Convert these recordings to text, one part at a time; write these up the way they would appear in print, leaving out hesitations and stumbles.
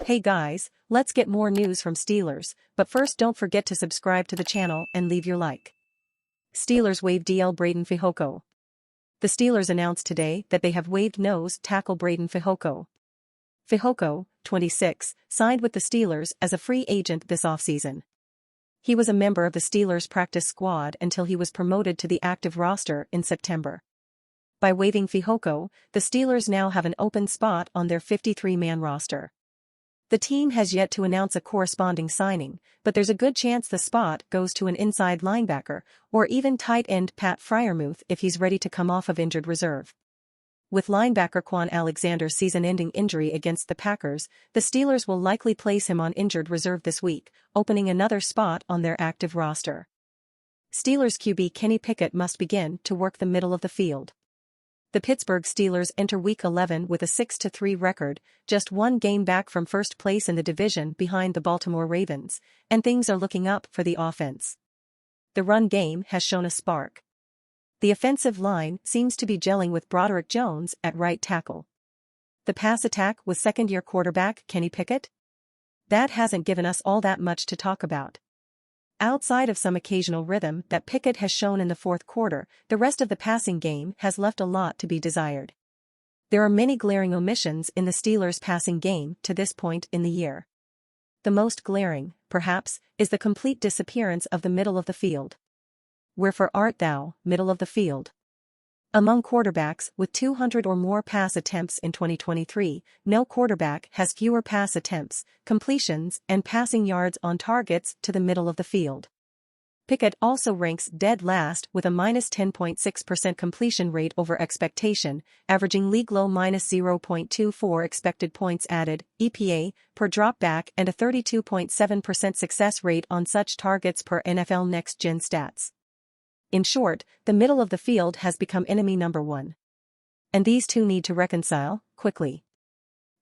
Hey guys, let's get more news from Steelers, but first don't forget to subscribe to the channel and leave your like. Steelers waive DL Breiden Fehoko. The Steelers announced today that they have waived nose tackle Breiden Fehoko. Fehoko, 26, signed with the Steelers as a free agent this offseason. He was a member of the Steelers practice squad until he was promoted to the active roster in September. By waiving Fehoko, the Steelers now have an open spot on their 53-man roster. The team has yet to announce a corresponding signing, but there's a good chance the spot goes to an inside linebacker, or even tight end Pat Freiermuth if he's ready to come off of injured reserve. With linebacker Kwon Alexander's season-ending injury against the Packers, the Steelers will likely place him on injured reserve this week, opening another spot on their active roster. Steelers QB Kenny Pickett must begin to work the middle of the field. The Pittsburgh Steelers enter Week 11 with a 6-3 record, just one game back from first place in the division behind the Baltimore Ravens, and things are looking up for the offense. The run game has shown a spark. The offensive line seems to be gelling with Broderick Jones at right tackle. The pass attack with second-year quarterback Kenny Pickett? That hasn't given us all that much to talk about. Outside of some occasional rhythm that Pickett has shown in the fourth quarter, the rest of the passing game has left a lot to be desired. There are many glaring omissions in the Steelers' passing game to this point in the year. The most glaring, perhaps, is the complete disappearance of the middle of the field. Wherefore art thou, middle of the field? Among quarterbacks with 200 or more pass attempts in 2023, no quarterback has fewer pass attempts, completions, and passing yards on targets to the middle of the field. Pickett also ranks dead last with a -10.6% completion rate over expectation, averaging league low -0.24 expected points added, EPA, per dropback and a 32.7% success rate on such targets per NFL Next Gen Stats. In short, the middle of the field has become enemy number one. And these two need to reconcile, quickly.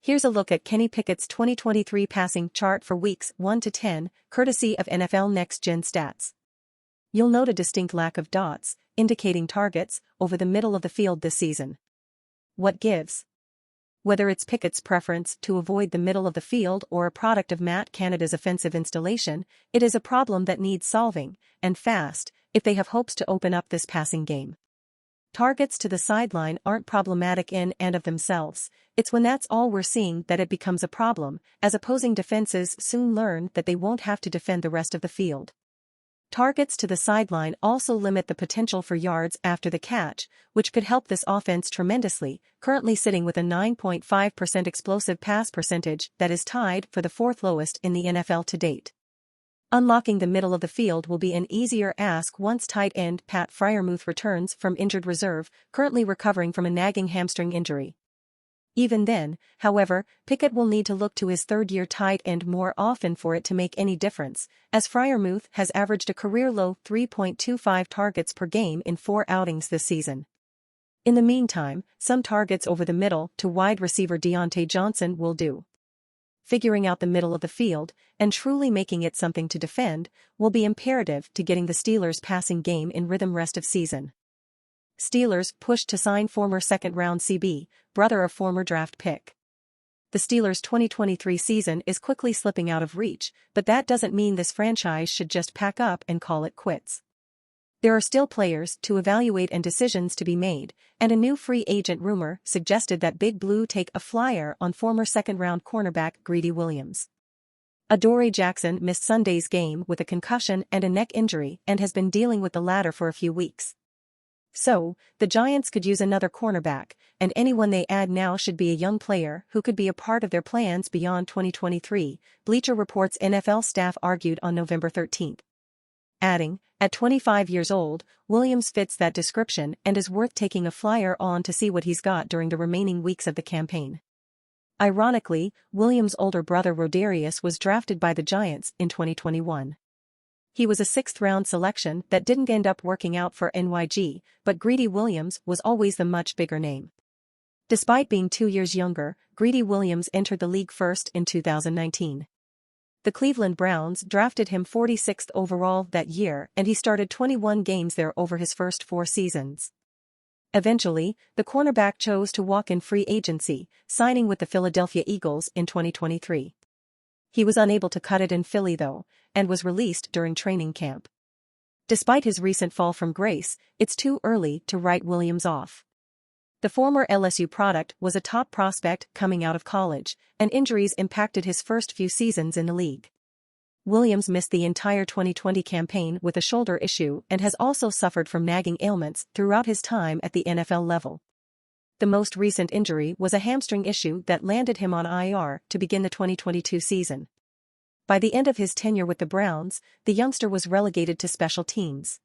Here's a look at Kenny Pickett's 2023 passing chart for weeks 1 to 10, courtesy of NFL Next Gen Stats. You'll note a distinct lack of dots, indicating targets, over the middle of the field this season. What gives? Whether it's Pickett's preference to avoid the middle of the field or a product of Matt Canada's offensive installation, it is a problem that needs solving, and fast, if they have hopes to open up this passing game. Targets to the sideline aren't problematic in and of themselves, it's when that's all we're seeing that it becomes a problem, as opposing defenses soon learn that they won't have to defend the rest of the field. Targets to the sideline also limit the potential for yards after the catch, which could help this offense tremendously, currently sitting with a 9.5% explosive pass percentage that is tied for the fourth lowest in the NFL to date. Unlocking the middle of the field will be an easier ask once tight end Pat Freiermuth returns from injured reserve, currently recovering from a nagging hamstring injury. Even then, however, Pickett will need to look to his third-year tight end more often for it to make any difference, as Freiermuth has averaged a career-low 3.25 targets per game in 4 outings this season. In the meantime, some targets over the middle to wide receiver Deontay Johnson will do. Figuring out the middle of the field, and truly making it something to defend, will be imperative to getting the Steelers' passing game in rhythm rest of season. Steelers pushed to sign former second-round CB, brother of former draft pick. The Steelers' 2023 season is quickly slipping out of reach, but that doesn't mean this franchise should just pack up and call it quits. There are still players to evaluate and decisions to be made, and a new free agent rumor suggested that Big Blue take a flyer on former second-round cornerback Greedy Williams. Adoree Jackson missed Sunday's game with a concussion and a neck injury and has been dealing with the latter for a few weeks. So, the Giants could use another cornerback, and anyone they add now should be a young player who could be a part of their plans beyond 2023, Bleacher Report's NFL staff argued on November 13. Adding, at 25 years old, Williams fits that description and is worth taking a flyer on to see what he's got during the remaining weeks of the campaign. Ironically, Williams' older brother Rodarius was drafted by the Giants in 2021. He was a 6th-round selection that didn't end up working out for NYG, but Greedy Williams was always the much bigger name. Despite being 2 years younger, Greedy Williams entered the league first in 2019. The Cleveland Browns drafted him 46th overall that year and he started 21 games there over his first 4 seasons. Eventually, the cornerback chose to walk in free agency, signing with the Philadelphia Eagles in 2023. He was unable to cut it in Philly though, and was released during training camp. Despite his recent fall from grace, it's too early to write Williams off. The former LSU product was a top prospect coming out of college, and injuries impacted his first few seasons in the league. Williams missed the entire 2020 campaign with a shoulder issue and has also suffered from nagging ailments throughout his time at the NFL level. The most recent injury was a hamstring issue that landed him on IR to begin the 2022 season. By the end of his tenure with the Browns, the youngster was relegated to special teams.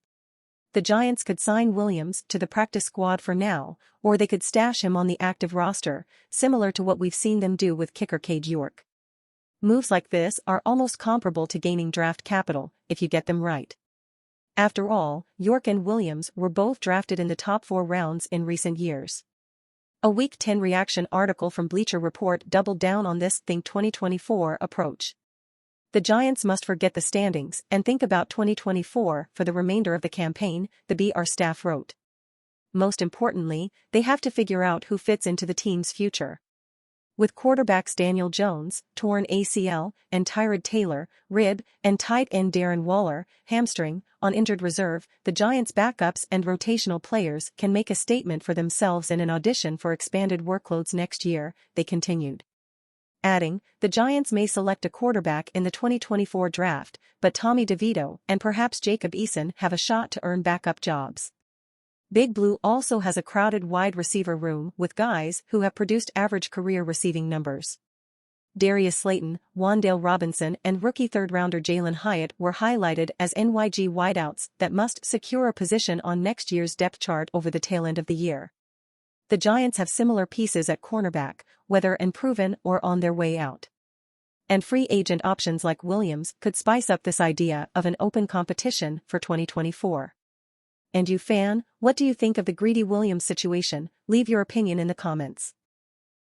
The Giants could sign Williams to the practice squad for now, or they could stash him on the active roster, similar to what we've seen them do with kicker Cade York. Moves like this are almost comparable to gaining draft capital, if you get them right. After all, York and Williams were both drafted in the top 4 rounds in recent years. A Week 10 reaction article from Bleacher Report doubled down on this Think 2024 approach. The Giants must forget the standings and think about 2024 for the remainder of the campaign, the BR staff wrote. Most importantly, they have to figure out who fits into the team's future. With quarterbacks Daniel Jones, torn ACL, and Tyrod Taylor, rib, and tight end Darren Waller, hamstring, on injured reserve, the Giants' backups and rotational players can make a statement for themselves in an audition for expanded workloads next year, they continued. Adding, the Giants may select a quarterback in the 2024 draft, but Tommy DeVito and perhaps Jacob Eason have a shot to earn backup jobs. Big Blue also has a crowded wide receiver room with guys who have produced average career receiving numbers. Darius Slayton, Wan'Dale Robinson and rookie third-rounder Jalen Hyatt were highlighted as NYG wideouts that must secure a position on next year's depth chart over the tail end of the year. The Giants have similar pieces at cornerback, whether unproven or on their way out. And free agent options like Williams could spice up this idea of an open competition for 2024. And you fan, what do you think of the greedy Williams situation? Leave your opinion in the comments.